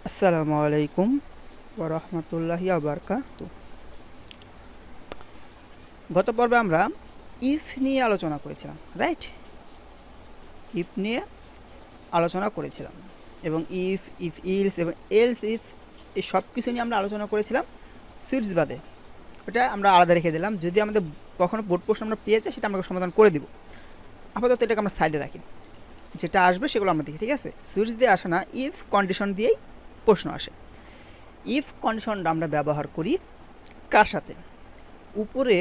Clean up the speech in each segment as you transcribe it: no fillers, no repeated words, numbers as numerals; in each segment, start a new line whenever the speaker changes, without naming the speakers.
আসসালামু আলাইকুম ওয়া রাহমাতুল্লাহি ওয়া বারাকাতুহু। গত পর্বে আমরা ইফ নিয়ে আলোচনা করেছিলাম, রাইট? ইফ নিয়ে আলোচনা করেছিলাম এবং ইফ ইলস এবং এলস ইফ এই সব কিছু নিয়ে আমরা আলোচনা করেছিলাম সুইটস বাদে। ওটা আমরা আলাদা রেখে দিলাম, যদি আমাদের কখনো বোর্ড প্রশ্ন আমরা পেয়েছি সেটা আমরা সমাধান করে দিব। আপাতত এটাকে আমরা সাইডে রাখি, যেটা আসবে সেগুলো আমরা দেখি, ঠিক আছে? সুইটস দিয়ে আসে না, ইফ কন্ডিশন দিয়েই প্রশ্ন আসে। ইফ কন্ডিশনটা আমরা ব্যবহার করি কার সাথে? উপরে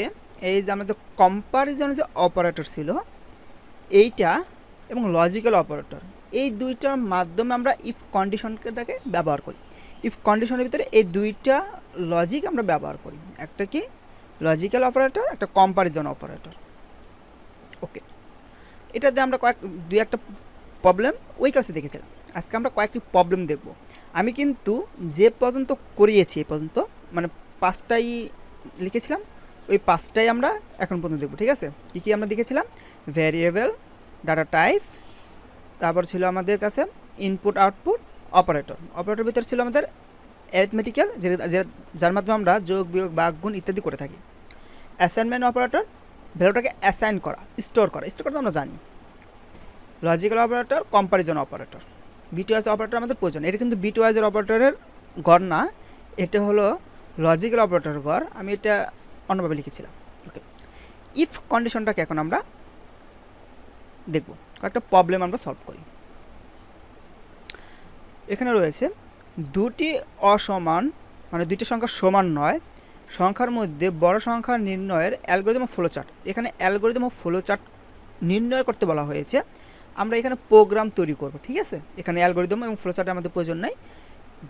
এই যে আমাদের কম্পারিজন যে অপারেটর ছিল এইটা এবং লজিক্যাল অপারেটর, এই দুইটার মাধ্যমে আমরা ইফ কন্ডিশনটাকে ব্যবহার করি। ইফ কন্ডিশনের ভিতরে এই দুইটা লজিক আমরা ব্যবহার করি, একটা কি লজিক্যাল অপারেটর, একটা কম্পারিজন অপারেটর। ওকে, এটাতে আমরা দুই একটা প্রবলেম ওই ক্লাসে দেখেছিলাম। আজকে আমরা কয়েকটি প্রবলেম দেখব। আমি কিন্তু যে পর্যন্ত করিয়েছি এই পর্যন্ত, মানে 5টাই লিখেছিলাম, ওই 5টাই আমরা এখন পর্যন্ত দেখব, ঠিক আছে? কী কী আমরা দেখেছিলাম? ভ্যারিয়েবল, ডাটা টাইপ, তারপর ছিল আমাদের কাছে ইনপুট আউটপুট অপারেটর। অপারেটর ভিতরে ছিল আমাদের অ্যারিথমেটিক্যাল, যার মাধ্যমে আমরা যোগ বিয়োগ ভাগ গুণ ইত্যাদি করে থাকি। অ্যাসাইনমেন্ট অপারেটর, ভ্যালুটাকে অ্যাসাইন করা, স্টোর করা তো আমরা জানি। Logical operator, comparison operator, bitwise operator আমাদের প্রয়োজন। এটা কিন্তু বিটওয়াইজের অপারেটরের গড় না, এটা হলো লজিক্যাল অপারেটরের গড়। আমি এটা অন্যভাবে লিখেছিলাম। ওকে, ইফ কন্ডিশনটাকে এখন আমরা দেখব, কয়েকটা প্রবলেম আমরা সলভ করি। এখানে রয়েছে দুটি অসমান, মানে দুইটি সংখ্যা সমান নয়, সংখ্যার মধ্যে বড় সংখ্যা নির্ণয়ের অ্যালগরিদম ও ফ্লোচার্ট। এখানে অ্যালগরিদম ও ফ্লোচার্ট নির্ণয় করতে বলা হয়েছে। আমরা এখানে প্রোগ্রাম তৈরি করব, ঠিক আছে? এখানে অ্যালগরিদম এবং ফ্লোচার্টের আমাদের প্রয়োজন নাই।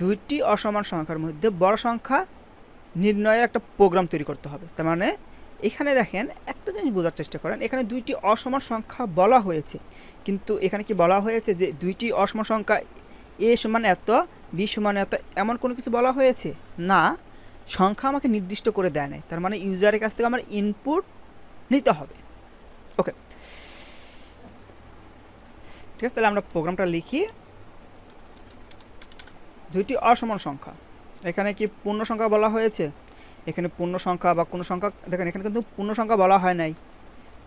দুইটি অসমান সংখ্যার মধ্যে বড় সংখ্যা নির্ণয়ের একটা প্রোগ্রাম তৈরি করতে হবে। তার মানে এখানে দেখেন, একটা জিনিস বোঝার চেষ্টা করেন, এখানে দুইটি অসমান সংখ্যা বলা হয়েছে, কিন্তু এখানে কি বলা হয়েছে যে দুইটি অসমান সংখ্যা এ সমান এত, বি সমান এত, এমন কোনো কিছু বলা হয়েছে না। সংখ্যা আমাকে নির্দিষ্ট করে দেয় নাই, তার মানে ইউজারের কাছ থেকে আমার ইনপুট নিতে হবে। ওকে, ঠিক আছে? তাহলে আমরা প্রোগ্রামটা লিখি। দুইটি অসমান সংখ্যা, এখানে কি পূর্ণ সংখ্যা বলা হয়েছে? এখানে পূর্ণ সংখ্যা বা কোনো সংখ্যা, দেখেন এখানে কিন্তু পূর্ণ সংখ্যা বলা হয় নাই।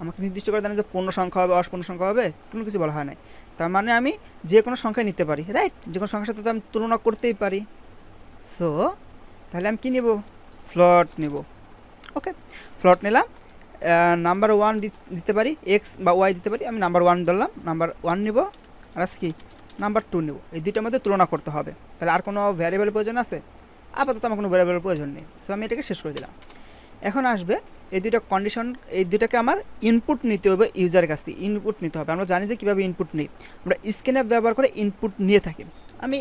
আমাকে নির্দিষ্ট করে দেন যে পূর্ণ সংখ্যা হবে, অপূর্ণ সংখ্যা হবে, কোনো কিছু বলা হয় নাই। তার মানে আমি যে কোনো সংখ্যা নিতে পারি, রাইট? যে কোনো সংখ্যার সাথে তো আমি তুলনা করতেই পারি। সো তাহলে আমি কী নেব? ফ্লট নেব। ওকে, ফ্লট নিলাম। নাম্বার 1 দিতে পারি, এক্স বা ওয়াই দিতে পারি। আমি নাম্বার 1 ধরলাম, নাম্বার 1 নেব। আর আছে কি নাম্বার 2 নেব। এই দুইটার মধ্যে তুলনা করতে হবে। তাহলে আর কোনো ভ্যারিয়েবলের প্রয়োজন আছে? আপাতত আমার কোনো ভ্যারিয়েবলের প্রয়োজন নেই। সো আমি এটাকে শেষ করে দিলাম। এখন আসবে এই দুইটা কন্ডিশন, এই দুইটাকে আমার ইনপুট নিতে হবে, ইউজারের কাছ থেকে ইনপুট নিতে হবে। আমরা জানি যে কীভাবে ইনপুট নিই, আমরা স্ক্যানঅ্যাপ ব্যবহার করে ইনপুট নিয়ে থাকি। আমি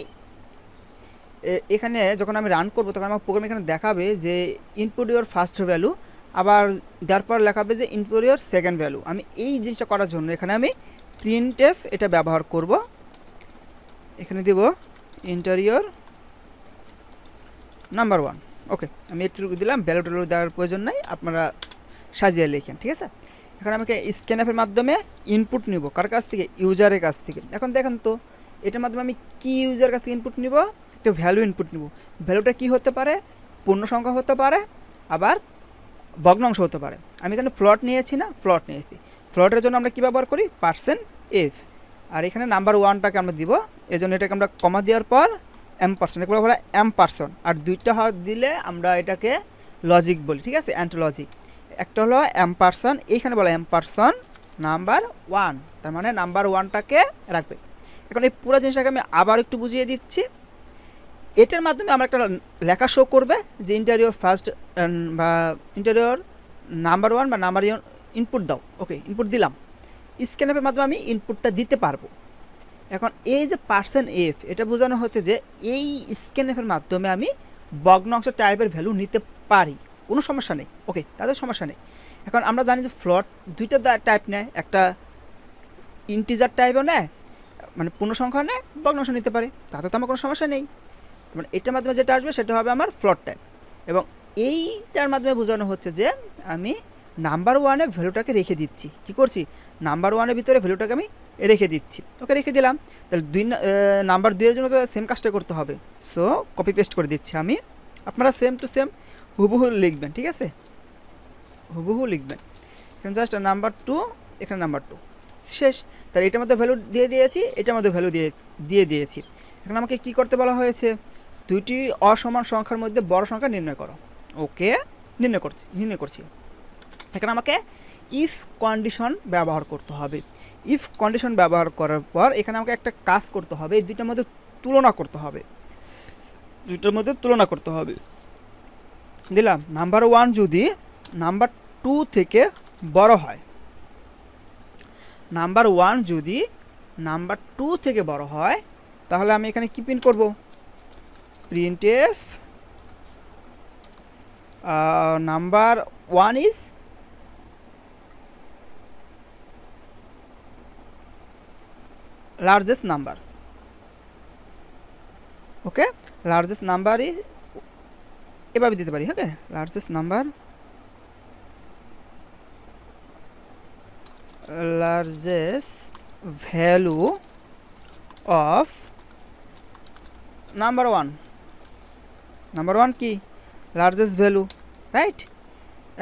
এখানে যখন আমি রান করব তখন আমার প্রোগ্রাম এখানে দেখাবে যে ইনপুট ইউর ফার্স্ট ভ্যালু, আবার দেওয়ার পর লেখাবে যে ইনপুট ইউর সেকেন্ড ভ্যালু। আমি এই জিনিসটা করার জন্য এখানে আমি প্রিন্টএফ এটা ব্যবহার করব। এখানে দেব ইন্টারিয়র নাম্বার 1। ওকে, আমি এটুকু দিলাম, ভ্যালু ট্যালু দেওয়ার প্রয়োজন নাই, আপনারা সাজিয়ে লেখেন, ঠিক আছে? এখন আমাকে স্ক্যানঅ্যাপের মাধ্যমে ইনপুট নিব, কার কাছ থেকে? ইউজারের কাছ থেকে। এখন দেখেন তো, এটার মাধ্যমে আমি কি ইউজারের কাছ থেকে ইনপুট নিব? একটা ভ্যালু ইনপুট নিব। ভ্যালুটা কি হতে পারে? পূর্ণ সংখ্যা হতে পারে, আবার ভগ্নাংশ হতে পারে। আমি এখানে ফ্লট নিয়েছি না, ফ্লট নিয়েছি। ফ্লটের জন্য আমরা কী ব্যবহার করি? %f। আর এখানে নাম্বার 1টাকে আমরা দিব, এই জন্য এটাকে আমরা কমা দেওয়ার পর %, এগুলো বলা %। আর দুইটা দিলে আমরা এটাকে লজিক বলি, ঠিক আছে? And logic. একটা হলো %, এইখানে বলা নাম্বার 1, তার মানে নাম্বার 1টাকে রাখবে। এখন এই পুরো জিনিসটাকে আমি আবার একটু বুঝিয়ে দিচ্ছি। এটার মাধ্যমে আমরা একটা লেখা শো করবে যে ইন্টারিয়র ফার্স্ট বা ইন্টারিয়র নাম্বার 1 বা নাম্বার ইনপুট দাও। ওকে, ইনপুট দিলাম। স্ক্যানঅ্যাপের মাধ্যমে আমি ইনপুটটা দিতে পারবো। এখন এই যে %f, এটা বোঝানো হচ্ছে যে এই স্ক্যানঅ্যাপের মাধ্যমে আমি ভগ্নাংশ টাইপের ভ্যালু নিতে পারি, কোনো সমস্যা নেই। ওকে, তাদের সমস্যা নেই। এখন আমরা জানি যে ফ্লট দুইটা টাইপ নেয়, একটা ইন্টিজার টাইপও নেয়, মানে পূর্ণ সংখ্যা নেয়, ভগ্নাংশ নিতে পারে, তাতে তো আমার কোনো সমস্যা নেই। মানে এটার মাধ্যমে যেটা আসবে সেটা হবে আমার ফ্লট টাইপ। এবং এইটার মাধ্যমে বোঝানো হচ্ছে যে আমি নাম্বার 1-এ ভ্যালুটাকে রেখে দিচ্ছি। কি করছি? নাম্বার 1-এর ভিতরে ভ্যালুটাকে আমি রেখে দিচ্ছি। ওকে, রেখে দিলাম। তাহলে নাম্বার 2 এর জন্য তো সেম কাজটা করতে হবে। সো কপি পেস্ট করে দিচ্ছি আমি। আপনারা সেম টু সেম হুবহু লিখবেন, ঠিক আছে, হুবহু লিখবেন। এখানে জাস্ট নাম্বার 2, এখানে নাম্বার 2, শেষ। তাহলে এটার মধ্যে ভ্যালু দিয়ে দিয়েছি, এটার মধ্যে ভ্যালু দিয়ে দিয়েছি। এখন আমাকে কি করতে বলা হয়েছে? দুইটি অসমান সংখ্যার মধ্যে বড় সংখ্যা নির্ণয় করো। ওকে, নির্ণয় করছি। এখানে আমাকে ইফ কন্ডিশন ব্যবহার করতে হবে। ইফ কন্ডিশন ব্যবহার করার পর এখানে আমাকে একটা কাজ করতে হবে, এই দুইটার মধ্যে তুলনা করতে হবে, দিলাম নাম্বার 1 যদি নাম্বার 2 থেকে বড় হয়, নাম্বার 1 যদি নাম্বার 2 থেকে বড় হয়, তাহলে আমি এখানে কি প্রিন্ট করব? Printf number 1 is largest number. Okay, largest number is, এভাবে দিতে পারি। Okay, largest number, largest value of number 1। Number 1 কি? Largest value, right?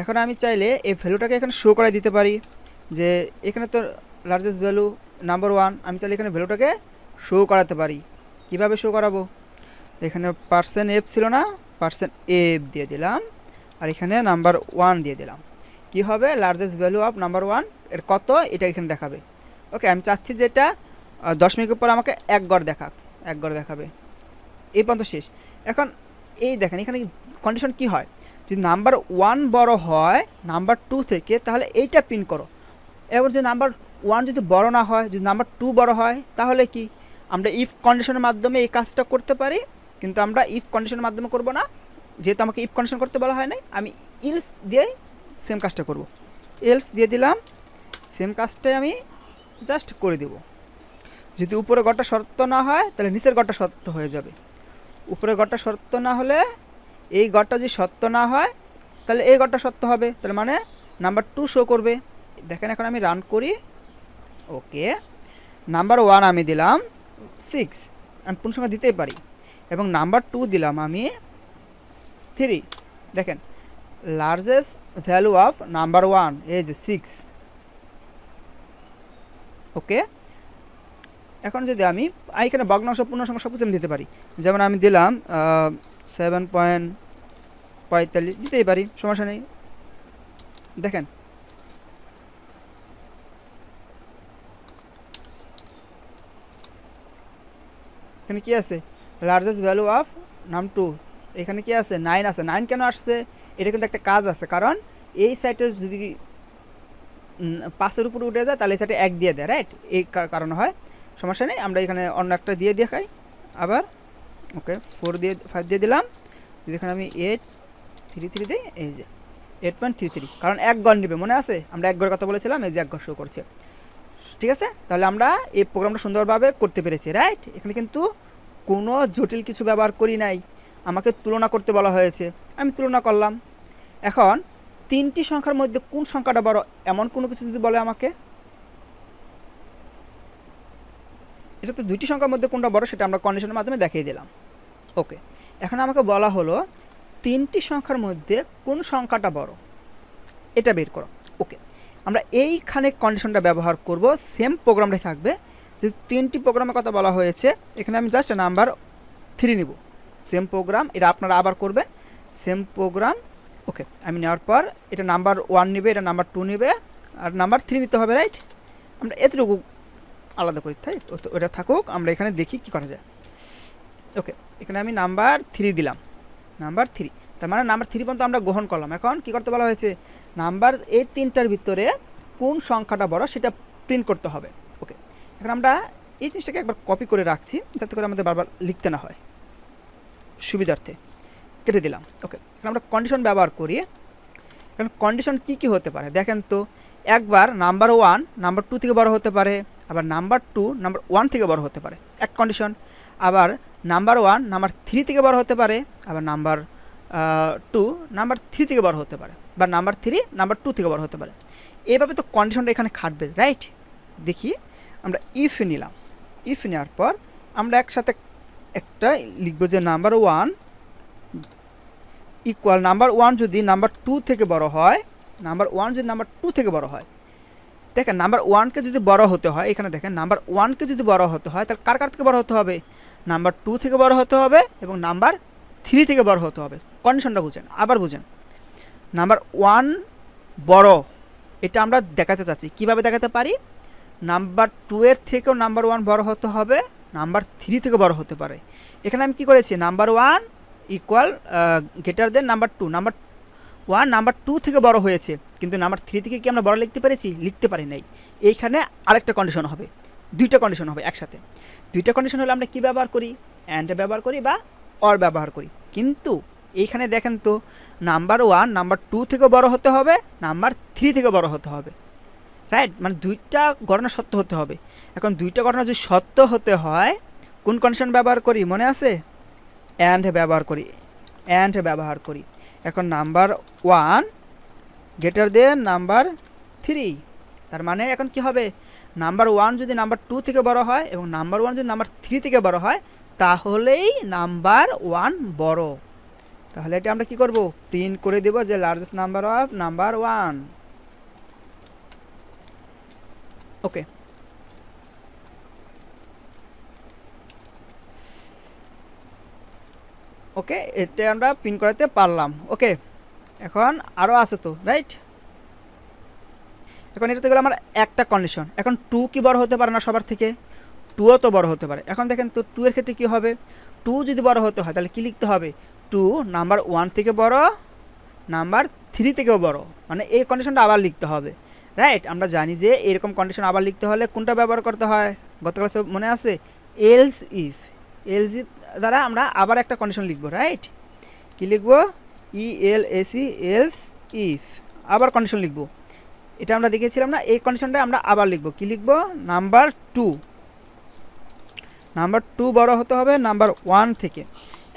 এখন আমি চাইলে এই ভ্যালুটাকে এখানে শো করে দিতে পারি, যে এখানে তো লার্জেস্ট ভ্যালু নাম্বার 1, আমি চাইলে এখানে ভ্যালুটাকে শো করাতে পারি। কিভাবে শো করাবো? এখানে %f ছিল না, %f দিয়ে দিলাম, আর এখানে নাম্বার 1 দিয়ে দিলাম। কি হবে? লার্জেস্ট ভ্যালু অফ নাম্বার 1 এর কত, এটা এখানে দেখাবে। ওকে, আমি চাচ্ছি যে এটা দশমিকের পর আমাকে এক গড় দেখাবে। এই পর্যন্ত শেষ। এখন এই দেখেন এখানে কন্ডিশন কি হয়, যদি নাম্বার 1 বড় হয় নাম্বার 2 থেকে, তাহলে এইটা প্রিন্ট করো। এবার যদি নাম্বার 1 যদি বড় না হয়, যদি নাম্বার 2 বড় হয়, তাহলে কি? আমরা ইফ কন্ডিশনের মাধ্যমে এই কাজটা করতে পারি, কিন্তু আমরা ইফ কন্ডিশনের মাধ্যমে করব না, যেহেতু আমাকে ইফ কন্ডিশন করতে বলা হয় নাই। আমি ইলস দিয়ে সেম কাজটা করব। এলস দিয়ে দিলাম, সেম কাজটাই আমি জাস্ট করে দেব। যদি উপরে গড়টা সত্য না হয়, তাহলে নিচের গড়টা সত্য হয়ে যাবে। উপরে গড়টা সত্য না হলে, এই গড়টা যদি সত্য না হয়, তাহলে এই গড়টা সত্য হবে, তার মানে নাম্বার 2 শো করবে। দেখেন এখন আমি রান করি। ওকে, নাম্বার 1 আমি দিলাম 6, আমি পূর্ণসংখ্যা দিতেই পারি, এবং নাম্বার 2 দিলাম আমি 3। দেখেন largest value of number 1 is 6। ওকে, এখন যদি আমি এখানে ভগ্নাংশ পূর্ণসংখ্যা সব কিছু আমি দিতে পারি, যেমন আমি দিলাম 7.45 দিতেই পারি, সমস্যা নেই। দেখেন এখানে কি আছে? লার্জেস্ট ভ্যালু অফ নাম 2, এখানে কি আছে? 9 আছে। 9 কেন আসছে? এটা কিন্তু একটা কাজ আছে, কারণ এই সাইটে যদি 5-এর উপরে উঠে যায়, তাহলে এই সাইটে 1 দিয়ে দেয়, রাইট? এই কারণে হয়, সমস্যা নেই। আমরা এখানে অন্য একটা দিয়ে দেখাই আবার। ওকে, 5 দিয়ে দিলাম। যদি এখানে আমি 8.33 দিই, এই যে 8.33, কারণ 1 গড় নেবে, মনে আছে? আমরা 1 গড়ের কথা বলেছিলাম, এই যে 1 গড় শো করছে। ঠিক আছে, তাহলে আমরা এই প্রোগ্রামটা সুন্দরভাবে করতে পেরেছি, রাইট? এখানে কিন্তু কোনো জটিল কিছু ব্যবহার করি নাই। আমাকে তুলনা করতে বলা হয়েছে, আমি তুলনা করলাম। এখন 3টি সংখ্যার মধ্যে কোন সংখ্যাটা বড়, এমন কোনো কিছু যদি বলে আমাকে, এটা তো 2টি সংখ্যার মধ্যে কোনটা বড় সেটা আমরা কন্ডিশনের মাধ্যমে দেখিয়ে দিলাম। ওকে, এখন আমাকে বলা হলো 3টি সংখ্যার মধ্যে কোন সংখ্যাটা বড়, এটা বের করো। ওকে, আমরা এইখানে কন্ডিশনটা ব্যবহার করব, সেম প্রোগ্রামটাই থাকবে। যদি 3টি প্রোগ্রামের কথা বলা হয়েছে, এখানে আমি জাস্ট নাম্বার 3 নিব। সেম প্রোগ্রাম, এটা আপনারা আবার করবেন, সেম প্রোগ্রাম। ওকে, আমি নেওয়ার পর এটা নাম্বার 1 নেবে, এটা নাম্বার 2 নেবে, আর নাম্বার 3 নিতে হবে, রাইট? আমরা এতটুকু আলাদা করি, তাই ওটা থাকুক, আমরা এখানে দেখি কি করা যায়। ওকে, এখানে আমি নাম্বার 3 দিলাম, নাম্বার 3, তার মানে নাম্বার 3 পর্যন্ত আমরা গ্রহণ করলাম। এখন কি করতে বলা হয়েছে? নাম্বার এই 3টার ভিতরে কোন সংখ্যাটা বড় সেটা প্রিন্ট করতে হবে। ওকে, এখন আমরা এই জিনিসটাকে একবার কপি করে রাখছি, যাতে করে আমাদের বারবার লিখতে না হয়, সুবিধার্থে কেটে দিলাম। ওকে, এখন আমরা কন্ডিশন ব্যবহার করি। এখন কন্ডিশন কি হতে পারে দেখেন তো। একবার নাম্বার 1 নাম্বার 2 থেকে বড় হতে পারে, আবার নাম্বার 2 নাম্বার 1 থেকে বড় হতে পারে, এক কন্ডিশন। আবার নাম্বার 1 নাম্বার 3 থেকে বড় হতে পারে, আবার নাম্বার 2 নাম্বার 3 থেকে বড় হতে পারে, বা নাম্বার 3 নাম্বার 2 থেকে বড় হতে পারে। এইভাবে তো কন্ডিশনটা এখানে খাটবে, রাইট? দেখি আমরা ইফ নিলাম। ইফ নেওয়ার পর আমরা একসাথে একটা লিখবো যে নাম্বার 1 ইকুয়াল নাম্বার 1 যদি নাম্বার 2 থেকে বড় হয়, নাম্বার 1 যদি নাম্বার 2 থেকে বড় হয়, দেখেন নাম্বার 1কে যদি বড় হতে হয়, এখানে দেখেন নাম্বার 1কে যদি বড় হতে হয় তাহলে কার থেকে বড় হতে হবে? নাম্বার 2 থেকে বড় হতে হবে এবং নাম্বার 3 থেকে বড় হতে হবে। কন্ডিশনটা বুঝেন, আবার বুঝেন। নাম্বার 1 বড়, এটা আমরা দেখাতে চাচ্ছি। কিভাবে দেখাতে পারি? নাম্বার 2 এর থেকেও নাম্বার 1 বড় হতে হবে, নাম্বার 3 থেকে বড় হতে পারে। এখানে আমি কি করেছি? Number 1 equal greater than number 2। Number 1 number 2 থেকে বড় হয়েছে, কিন্তু নাম্বার 3 থেকে কি আমরা বড় লিখতে পেরেছি? লিখতে পারি নাই। এইখানে আরেকটা কন্ডিশন হবে, দুইটা কন্ডিশন হবে একসাথে। দুইটা কন্ডিশন হলে আমরা কি ব্যবহার করি? অ্যান্ড ব্যবহার করি বা অর ব্যবহার করি। কিন্তু এইখানে দেখেন তো, নাম্বার 1 নাম্বার 2 থেকে বড় হতে হবে, নাম্বার 3 থেকে বড় হতে হবে, রাইট? মানে দুইটা ঘটনা সত্য হতে হবে। এখন দুইটা ঘটনা যদি সত্য হতে হয়, কোন কন্ডিশন ব্যবহার করি মনে আছে? অ্যান্ড ব্যবহার করি, অ্যান্ড ব্যবহার করি। এখন নাম্বার 1 গ্রেটার দেন নাম্বার 3, তার মানে এখন কি হবে? নাম্বার 1 যদি নাম্বার 2 থেকে বড় হয় এবং নাম্বার 1 যদি নাম্বার 3 থেকে বড় হয়, তাহলেই নাম্বার 1 বড়। তাহলে এটা আমরা কি করব? প্রিন্ট করে দেব যে লার্জেস্ট নাম্বার অফ নাম্বার 1। ওকে, ওকে, এটা আমরা প্রিন্ট করাতে পারলাম। ওকে, এখন আরও আছে তো, রাইট? এখন এটাতে গেলে আমার একটা কন্ডিশন। এখন 2 কি বড় হতে পারে না সবার থেকে? 2ও তো বড় হতে পারে। এখন দেখেন তো 2 এর ক্ষেত্রে কী হবে? 2 যদি বড় হতে হয় তাহলে কি লিখতে হবে? 2 নাম্বার 1 থেকে বড়, নাম্বার 3 থেকেও বড়, মানে এই কন্ডিশনটা আবার লিখতে হবে, রাইট? আমরা জানি যে এরকম কন্ডিশন আবার লিখতে হলে কোনটা ব্যবহার করতে হয়? গত ক্লাসে মনে আছে? Else if. এলস ইফ দ্বারা আমরা আবার একটা কন্ডিশন লিখবো, রাইট? কি লিখবো? ELSE, else if. আবার কন্ডিশন লিখবো। এটা আমরা দেখেছিলাম না? এই কন্ডিশনটা আমরা আবার লিখবো। কি লিখবো? নাম্বার 2, নাম্বার 2 বড় হতে হবে নাম্বার 1 থেকে।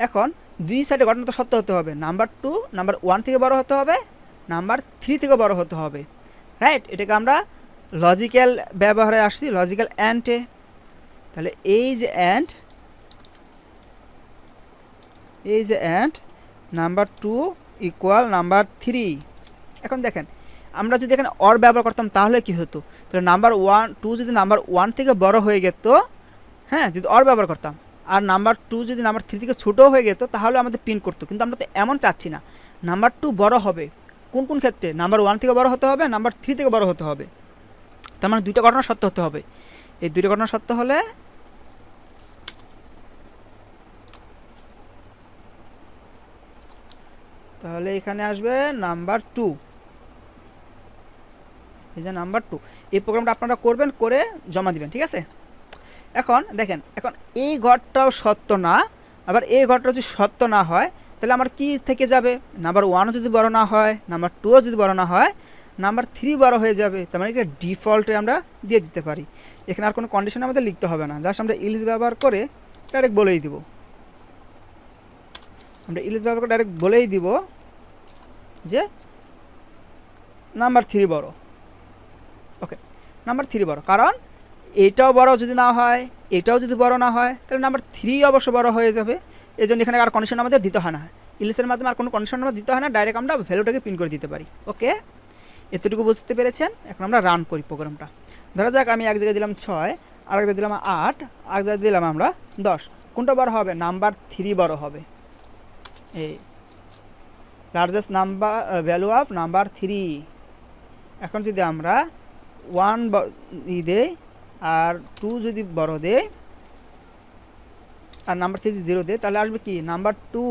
এখন দুই সাইডে ঘটনা তো সত্য হতে হবে। নাম্বার 2 নাম্বার 1 থেকে বড় হতে হবে, নাম্বার 3 থেকে বড় হতে হবে, রাইট? এটাকে আমরা লজিক্যাল ব্যবহারে আসছি, লজিক্যাল অ্যান্ডে। তাহলে এই যে অ্যান্ড, এই যে অ্যান্ড নাম্বার 2 ইকুয়াল নাম্বার 3। এখন দেখেন, আমরা যদি এখানে অর ব্যবহার করতাম তাহলে কি হতো? তাহলে নাম্বার 2 যদি নাম্বার 1 থেকে বড় হয়ে যেত, হ্যাঁ, যদি অর ব্যবহার করতাম, আর নাম্বার 2 যদি নাম্বার 3 থেকে ছোটো হয়ে যেত, তাহলে আমাদের প্রিন্ট করতো। কিন্তু আমরা তো এমন চাচ্ছি না। নাম্বার 2 বড় হবে কোন কোন ক্ষেত্রে? নাম্বার 1 থেকে বড় হতে হবে, নাম্বার 3 থেকে বড় হতে হবে। তার মানে দুইটা ঘটনা সত্য হতে হবে। এই দুইটা ঘটনা সত্য হলে তাহলে এখানে আসবে নাম্বার 2। এই যে নাম্বার 2, এই প্রোগ্রামটা আপনারা করবেন, করে জমা দিবেন, ঠিক আছে? এখন দেখেন, এখন এই ঘরটাও সত্য না, আবার এই ঘরটা যদি সত্য না হয়, তাহলে আমার কি থেকে যাবে? নাম্বার 1ও যদি বড় না হয়, নাম্বার 2ও যদি বড় না হয়, নাম্বার 3 বড় হয়ে যাবে। তার মানে এটা ডিফল্টে আমরা দিয়ে দিতে পারি। এখানে আর কোনো কন্ডিশন আমাদের লিখতে হবে না, জাস্ট আমরা ইলস ব্যবহার করে ডাইরেক্ট বলেই দিব। আমরা ইলস ব্যবহার করে ডাইরেক্ট বলেই দিব যে নাম্বার 3 বড়। ওকে, নাম্বার 3 বড়, কারণ এটাও বড় যদি না হয়, এটাও যদি বড় না হয়, তাহলে নাম্বার 3 অবশ্য বড় হয়ে যাবে। এই জন্য এখানে আর কন্ডিশন আমাদের দিতে হয় না, ইলসের মাধ্যমে আর কোনো কন্ডিশন আমরা দিতে হয় না, ডাইরেক্ট আমরা ভ্যালুটাকে প্রিন্ট করে দিতে পারি। ওকে, এতটুকু বুঝতে পেরেছেন? এখন আমরা রান করি প্রোগ্রামটা। ধরা যাক আমি এক জায়গায় দিলাম 6, আর এক জায়গায় দিলাম 8, আর এক জায়গায় দিলাম আমরা 10। কোনটা বড় হবে? নাম্বার 3 বড় হবে। এই largest number value of number 3। এখন যদি আমরা 1 দেই আর 2 যদি বড় দেয় আর নাম্বার 3 যদি 0 দেয়, তাহলে আসবে কি? নাম্বার 2।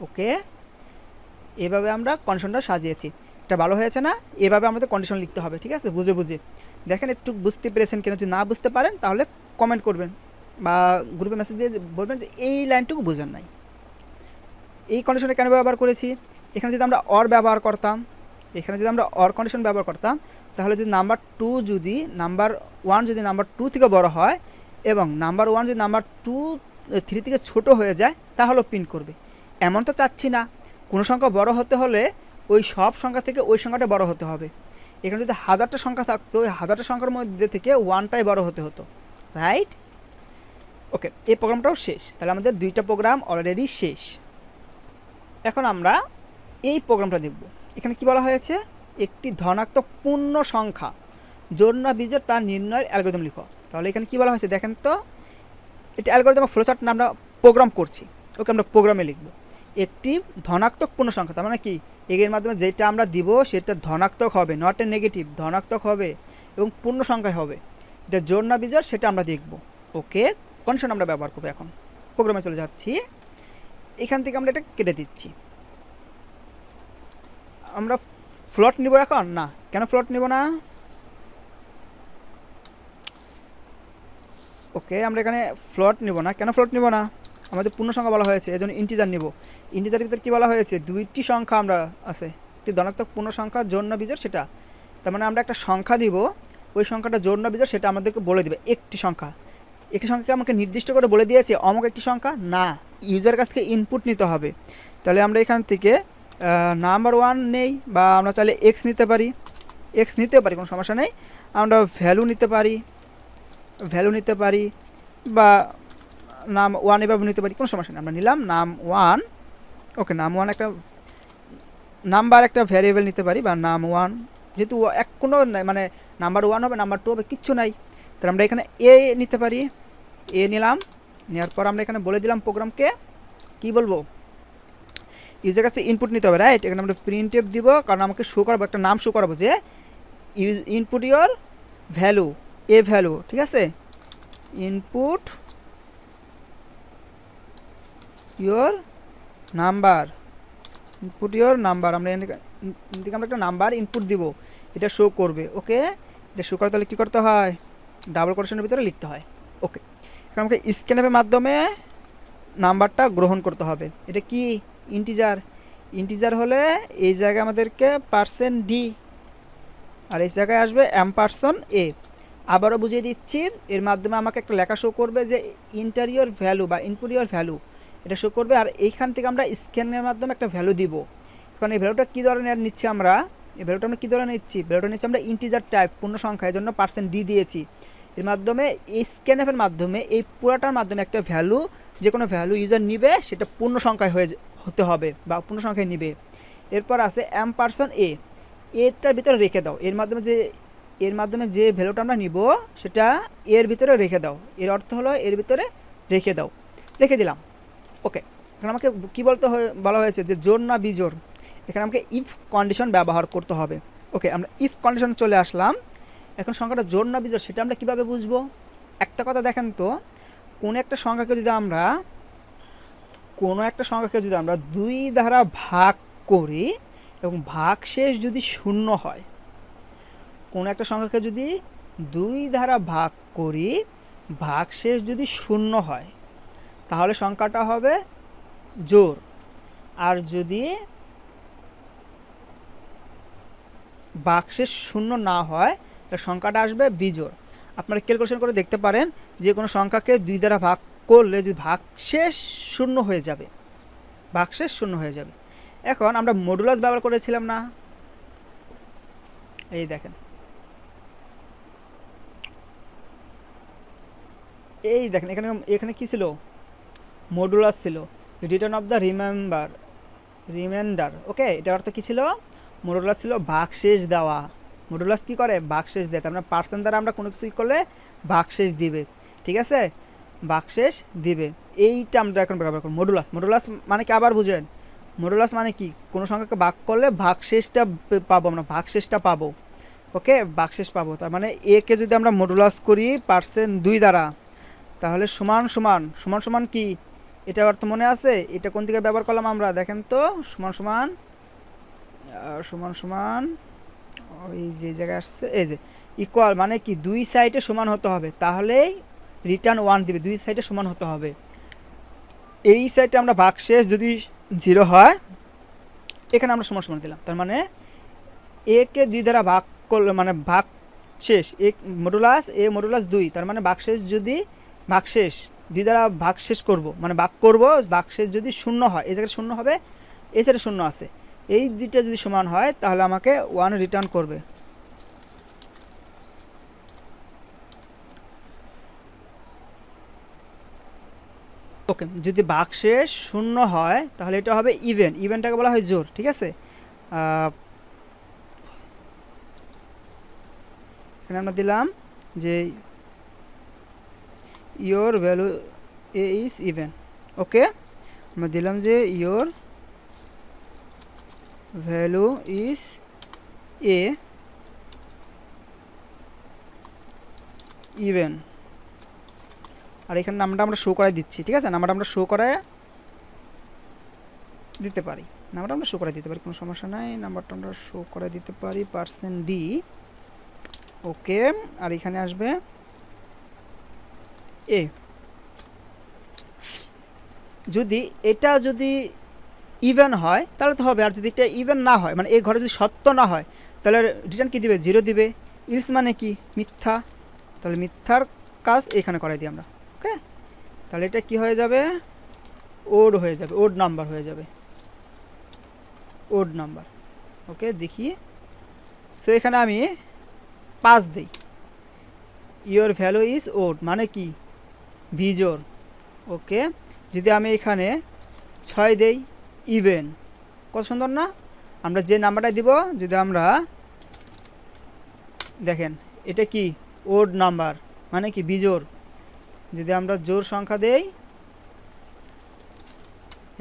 ওকে, এভাবে আমরা কন্ডিশনটা সাজিয়েছি। এটা ভালো হয়েছে না? এভাবে আমাদের কন্ডিশন লিখতে হবে, ঠিক আছে? বুঝে বুঝে দেখেন একটু বুঝতে পেরেছেন কিনা। যদি না বুঝতে পারেন তাহলে কমেন্ট করবেন বা গ্রুপে মেসেজ দিয়ে বলবেন যে এই লাইনটুকু বুঝেন নাই। এই কন্ডিশনটা কেন ব্যবহার করেছি? এখানে যদি আমরা অর ব্যবহার করতাম, এখানে যদি আমরা অর কন্ডিশন ব্যবহার করতাম, তাহলে যদি নাম্বার 2 যদি নাম্বার 1 যদি নাম্বার 2 থেকে বড় হয় এবং নাম্বার 1 যদি নাম্বার 3 থেকে ছোট হয়ে যায়, তাহলে প্রিন্ট করবে। এমন তো চাচ্ছি না। কোনো সংখ্যা বড় হতে হলে ওই সব সংখ্যা থেকে ওই সংখ্যাটা বড় হতে হবে। এখানে যদি 1000টা সংখ্যা থাকতো, ওই 1000টা সংখ্যার মধ্যে থেকে 1টাই বড় হতে হতো, রাইট? ওকে, এই প্রোগ্রামটাও শেষ। তাহলে আমাদের 2টা প্রোগ্রাম অলরেডি শেষ। এখন আমরা এই প্রোগ্রামটা দেখব। এখানে কি বলা হয়েছে, একটি ধনাত্মক পূর্ণ সংখ্যা জোড় না বিজোড় তার নির্ণয়ের অ্যালগরিদম লিখো। তাহলে এখানে কি বলা হয়েছে দেখেন তো, এটা অ্যালগরিদম ফ্লোচার্ট না, আমরা প্রোগ্রাম করছি। ওকে, আমরা প্রোগ্রামে লিখব একটি ধনাত্মক পূর্ণ সংখ্যা, তার মানে কি এর মাধ্যমে যেটা আমরা দিব সেটা ধনাত্মক হবে, নট এ নেগেটিভ, ধনাত্মক হবে এবং পূর্ণ সংখ্যায় হবে। এটা জোড় না বিজোড় সেটা আমরা দেখব। ওকে, কন্ডিশন আমরা ব্যবহার করব। এখন প্রোগ্রামে চলে যাচ্ছি, এখান থেকে আমরা এটা কেটে দিচ্ছি। আমরা ফ্লোট নিব এখন না, কেন ফ্লোট নিব না? ওকে, আমরা এখানে ফ্লোট নিব না। কেন ফ্লোট নিব না? আমাদের পূর্ণ সংখ্যা বলা হয়েছে, এজন্য ইন্টিজার নিব। ইন্টিজারের ভিতরে কী বলা হয়েছে, 2টি সংখ্যা আমরা আছে, একটি ধনাত্মক পূর্ণ সংখ্যা জোড় না বিজোড় সেটা। তার মানে আমরা একটা সংখ্যা দিব, ওই সংখ্যাটা জোড় না বিজোড় সেটা আমাদেরকে বলে দিবে। একটি সংখ্যা, একটি সংখ্যাকে আমাকে নির্দিষ্ট করে বলে দিয়েছে অমুক একটি সংখ্যা না, ইউজারের কাছ থেকে ইনপুট নিতে হবে। তাহলে আমরা এখান থেকে নাম্বার 1 নেই, বা আমরা চাইলে এক্স নিতে পারি, কোনো সমস্যা নেই। আমরা ভ্যালু নিতে পারি বা নাম 1 এভাবে নিতে পারি, কোনো সমস্যা নেই। আমরা নিলাম নাম 1। ওকে, নাম 1 একটা নাম্বার, একটা ভ্যারিয়েবল নিতে পারি, বা নাম 1, যেহেতু কোনো মানে নাম্বার 1 হবে, নাম্বার 2 হবে, কিচ্ছু নাই। তাহলে আমরা এখানে এ নিতে পারি, এ নিলাম। নেওয়ার পর আমরা এখানে বলে দিলাম প্রোগ্রামকে কি বলবো, ইউজার কাছ থেকে ইনপুট নিতে হবে, রাইট? এখানে আমরা প্রিন্টএফ দিব, কারণ আমাকে শো করাবো, একটা নাম শো করাবো যে input your value, a value, ঠিক আছে? ইনপুট ইওর নাম্বার, আমরা এখানে আমরা একটা নাম্বার ইনপুট দিব, এটা শো করবে। ওকে, এটা শো করা, তাহলে কী করতে হয়, ডাবল কোটেশনের ভিতরে লিখতে হয়। ওকে, এখন আমাকে স্ক্যানএফের মাধ্যমে নাম্বারটা গ্রহণ করতে হবে। এটা কি ইন্টিজার হলে এই জায়গায় আমাদেরকে %d, আর এই জায়গায় আসবে %a। আবারও বুঝিয়ে দিচ্ছি, এর মাধ্যমে আমাকে একটা লেখা শো করবে যে ইন্টারিয়র ভ্যালু বা ইনপুট ইওর ভ্যালু, এটা শো করবে। আর এইখান থেকে আমরা স্ক্যানের মাধ্যমে একটা ভ্যালু দিব। এখন এই ভ্যালুটা কী ধরনের নিচ্ছি আমরা, ভ্যালুটা নিচ্ছি আমরা ইন্টিজার টাইপ, পূর্ণ সংখ্যা, এই জন্য %d দিয়েছি। এর মাধ্যমে এই স্ক্যানএফের মাধ্যমে এই পুরাটার মাধ্যমে একটা ভ্যালু, যে কোনো ভ্যালু ইউজার নিবে সেটা পূর্ণ সংখ্যায় হতে হবে বা পূর্ণ সংখ্যায় নিবে। এরপর আছে %a, এটার ভিতরে রেখে দাও। এর মাধ্যমে যে ভ্যালুটা আমরা নিব সেটা এর ভিতরে রেখে দাও। এর অর্থ হলো এর ভিতরে রেখে দাও, রেখে দিলাম। ওকে, এখানে আমাকে কী বলা হয়েছে যে জোড় না বিজোড়, এখানে আমাকে ইফ কন্ডিশন ব্যবহার করতে হবে। ওকে, আমরা ইফ কন্ডিশন চলে আসলাম। এখন সংখ্যাটা জোড় না বিজোড় সেটা আমরা কীভাবে বুঝবো? একটা কথা দেখেন তো, কোনো একটা সংখ্যাকে যদি আমরা 2 দ্বারা ভাগ করি এবং ভাগশেষ যদি 0 হয়, কোনো একটা সংখ্যাকে যদি 2 দ্বারা ভাগ করি, ভাগশেষ যদি 0 হয়, তাহলে সংখ্যাটা হবে জোড়। আর যদি ভাগশেষ 0 না হয়, তাহলে সংখ্যাটা আসবে বিজোড়। আপনারা ক্যালকুলেশন করে দেখতে পারেন, যে কোনো সংখ্যাকে 2 দ্বারা ভাগ করলে যদি ভাগশেষ 0 হয়ে যাবে, এখন আমরা মডুলাস ব্যবহার করেছিলাম না, এই দেখেন, এখানে কি ছিল, মডুলাস ছিল, রিটার্ন অফ দ্য রিমাইন্ডার। ওকে, এটার অর্থ কী ছিল, মডুলাস ছিল ভাগশেষ দেওয়া। মডুলাস কী করে, ভাগশেষ দেয়। তার মানে পার্সেন্ট দ্বারা আমরা কোনো কিছু করলে ভাগশেষ দিবে, ঠিক আছে, ভাগশেষ দিবে। এইটা আমরা এখন ব্যবহার করব। মডুলাস মানে কি, আবার বুঝেন, মডুলাস মানে কি, কোনো সংখ্যাকে ভাগ করলে ভাগশেষটা পাবো, আমরা ভাগশেষটা পাবো। ওকে, ভাগশেষ পাবো। তার মানে একে যদি আমরা মডুলাস করি %2 দ্বারা, তাহলে সমান সমান কি, এটা অর্থ মনে আছে? এটা কোন দিকে ব্যবহার করলাম আমরা, দেখেন তো, সমান ওই যে জায়গায় আসছে, এই যে ইকুয়াল, মানে কি 2 সাইডে সমান হতে হবে, তাহলেই রিটার্ন 1 দিবে, 2 সাইডে সমান হতে হবে। এই সাইডে আমরা ভাগশেষ যদি 0 হয়, এখানে আমরা সমান দিলাম। তার মানে একে 2 দ্বারা ভাগ করলে, মানে ভাগশেষ মডুলাস 2, তার মানে ভাগশেষ 2 দ্বারা ভাগশেষ করব, মানে ভাগ করব, ভাগশেষ যদি 0 হয়, এই জায়গায় 0 হবে, এই সাইডে 0 আছে, এই দুইটা যদি সমান হয় তাহলে আমাকে 1 রিটার্ন করবে। ওকে, যদি বাক্সে শূন্য হয় তাহলে এটা হবে ইভেন, ইভেনটাকে বলা হয় জোড়, ঠিক আছে। এখানে আমরা দিলাম যে your value A is even. Okay, আমরা দিলাম যে your value is A even, আর এখানে নাম্বারটা আমরা শো করাই দিচ্ছি, ঠিক আছে। নাম্বারটা আমরা শো করায় দিতে পারি, নাম্বারটা আমরা শো করে দিতে পারি, কোনো সমস্যা নাই। নাম্বারটা আমরা শো করে দিতে পারি %d। ওকে, আর এখানে আসবে এ। যদি এটা যদি ইভেন হয় তাহলে তো হবে, আর যদি এটা ইভেন না হয় মানে এই ঘরে যদি সত্য না হয় তাহলে রিটার্ন কি দিবে, 0 দিবে। ইলস মানে কি, মিথ্যা, তাহলে মিথ্যার কাজ এখানে করাই দিই আমরা। ওকে, তাহলে এটা কি হয়ে যাবে, ওড হয়ে যাবে, ওড নাম্বার হয়ে যাবে, ওড নাম্বার। ওকে, দেখি। সো এখানে আমি 5 দিই, ইয়োর ভ্যালু ইজ ওড মানে কি, বিজোড়। ওকে, যদি আমি এখানে 6 দেই, ইভেন। কত সুন্দর না, আমরা যে নাম্বারটা দিব, যদি আমরা দেখেন এটা কি ওড নাম্বার মানে কি বিজোড়, যদি আমরা জোড় সংখ্যা দেই,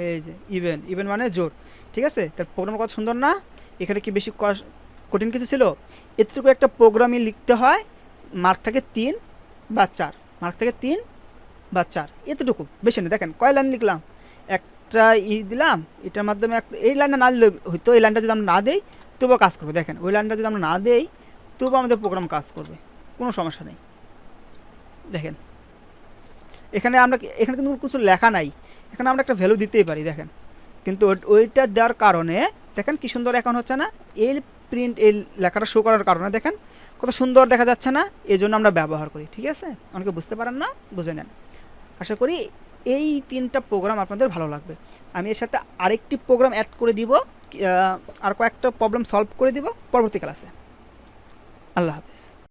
এই যে ইভেন, ইভেন মানে জোড়, ঠিক আছে। তার প্রোগ্রাম কত সুন্দর না, এখানে কি বেশি কঠিন কিছু ছিল, এতটুকু একটা প্রোগ্রামই লিখতে হয়, মার্ক থাকে 3 বা 4, মার্ক থাকে 3 বা 4, এতটুকু, বেশি না। দেখেন কয় লাইন লিখলাম, একটা দিলাম, এটার মাধ্যমে এই লাইনটা না দিলে হয়তো, এই লাইনটা যদি আমরা না দেই তবুও কাজ করবে। দেখেন ওই লাইনটা যদি আমরা না দেই তবুও আমাদের প্রোগ্রাম কাজ করবে, কোনো সমস্যা নেই। দেখেন এখানে আমরা, এখানে কিন্তু কিছু লেখা নাই, এখানে আমরা একটা ভ্যালু দিতেই পারি, দেখেন। কিন্তু ওইটা দেওয়ার কারণে দেখেন কি সুন্দর এখন হচ্ছে না, এই প্রিন্ট, এই লেখাটা শো করার কারণে দেখেন কত সুন্দর দেখা যাচ্ছে না, এই জন্য আমরা ব্যবহার করি, ঠিক আছে। অনেকে বুঝতে পারেন না, বুঝে নেন। আশা করি এই 3টা প্রোগ্রাম আপনাদের ভালো লাগবে। আমি এর সাথে আরেকটি প্রোগ্রাম অ্যাড করে দিব, আর কয়েকটা প্রবলেম সলভ করে দিব পরবর্তী ক্লাসে। আল্লাহ হাফিজ।